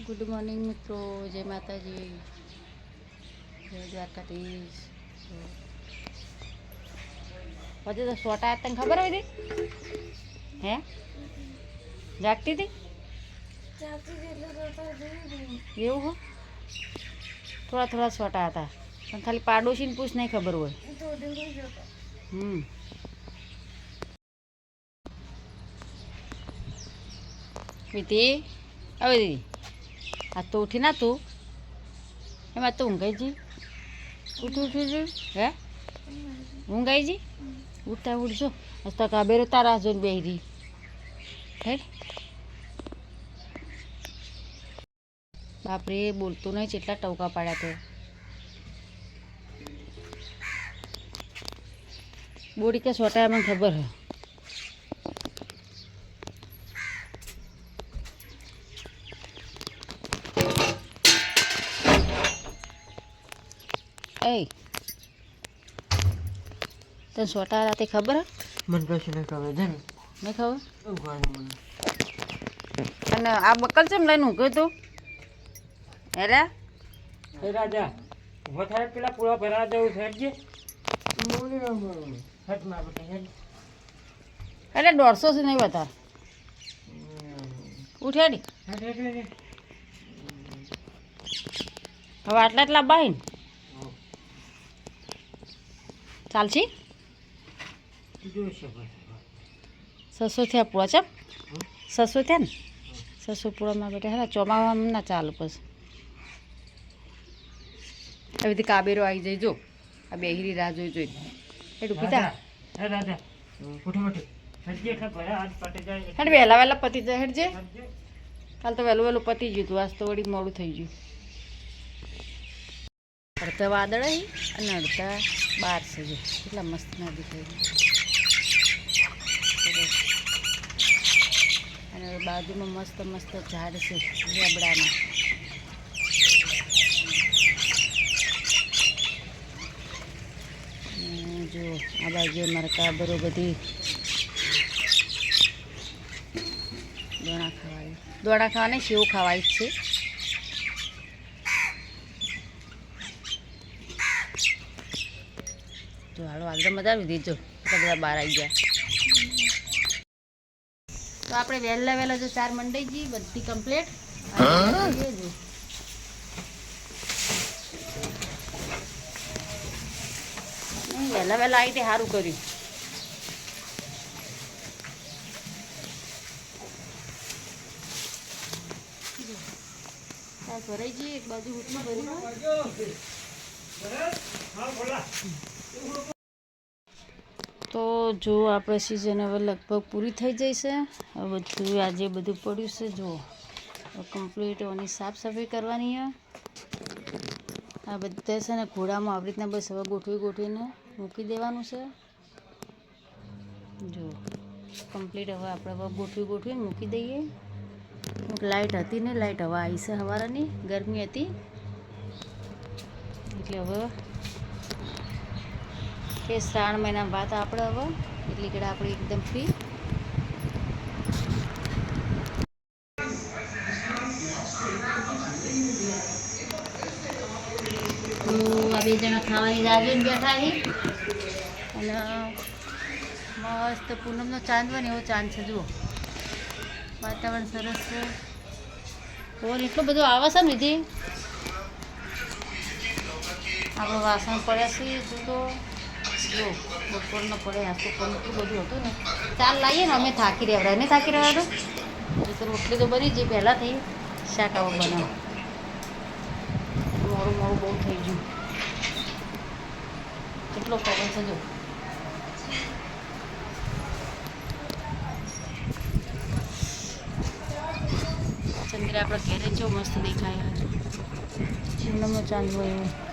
Good morning મિત્રો, જય માતાજી, જય દ્વારકાધીશ. પછી તો સોટા તને ખબર હોય હે જાગતી હતી એવું હો થોડા થોડા સોટા હતા પણ ખાલી પાડોશીને પૂછ નહીં ખબર હોય. વિધિ હવે દીદી આ તો ઉઠી ના તું એમાં તો ઊંઘાઈ જી ઉઠી હે ઊંઘાઈ જી ઉઠતા ઉઠજો તો કાબેરો તારા જોઈને બેહી રહી હે બાપરે બોલતું નહીં કેટલા ટવકા પાડ્યા તો બોડી કે સોટા મને ખબર હે એ તને સોટા રાતે ખબર હે મને કશું નહીં ખબર છે ને નહીં ખબર અને આ બકલ છે લઈને ઊંઘ્યો તું હેરા એ રાજા ઉભો થાય પેલા પૂરા ભરા જવું છે જે એટલે 150 છે નહીં બતા ઉઠ્યાડી હવે આટલા એટલા બાઈ ચાલશી 600 થયા પૂરા છે 600 થયા ને 600 પૂરામાં બેટા હા ચોમાવામાં ના ચાલુ પછી હવે બધી કાબેરો આવી જાય જો આ બેહીરી રાહ જોઈ જોઈ એટલું પીતા હેડ વહેલા વહેલા પતી જાય હેડ જે કાલ તો વહેલું વહેલું પતી ગયું હતું આજ તો વળી મોડું થઈ ગયું. અડધા વાદળ અને અડધા બાર છે જો કેટલા મસ્ત ના દેખાય અને બાજુમાં મસ્ત મસ્ત ઝાડ છે લેબડાના જો આ બાજુ અમારે કાબરો બધી દોણા ખાવાને સેવ ખાવાય છે. તો હાલો આગળ મજા આવી દેજો બધા બહાર આવી ગયા તો આપણે વહેલા વહેલા જો 4 મંડાઈ ગઈ બધી કમ્પ્લીટ વહેલા વહેલા આવી તે સારું કર્યું. ભરાઈ જઈએ એક બાજુ હુટમાં ભરી તો જો આપણે સિઝન હવે લગભગ પૂરી થઈ જશે. હવે બધું આજે બધું પડ્યું છે જો કમ્પ્લીટ એની સાફ સફાઈ કરવાની છે. આ બધા છે ને ઘોડામાં આવી રીતના બસ હવે ગોઠવીને મૂકી દેવાનું છે. જો કમ્પ્લીટ હવે આપણે હવે ગોઠવીને મૂકી દઈએ. લાઇટ હતી ને લાઇટ હવે આવી છે સવારની ગરમી હતી એટલે હવે એ 3 મહિના બાદ આપણે હવે એટલી ઘડા આપણે એકદમ ફ્રી. તો આ 2 જણા ખાવાની રાહ જોઈને બેઠા છે અને મસ્ત પૂનમનો ચાંદ હોય ને એવો ચાંદ છે જુઓ વાતાવરણ સરસ છે. ઓર એટલો બધો આવે છે ને વિધિ આપણું વાસણ પડ્યા છે તો જો બપોરનો પડે આખો પણ એટલું બધું હતું ને ચાલ લાવીએ ને અમે થાકી રહ્યા એને થાકી રહ્યા તો રોટલી તો બની જે પહેલાંથી શાક આવો બનાવો મોડું બહુ થઈ ગયું કેટલો પવન છે જો ચંદ્ર આપણા ઘેરે જો મસ્ત દેખાય પૂનમનો ચાંદ હોય એવું.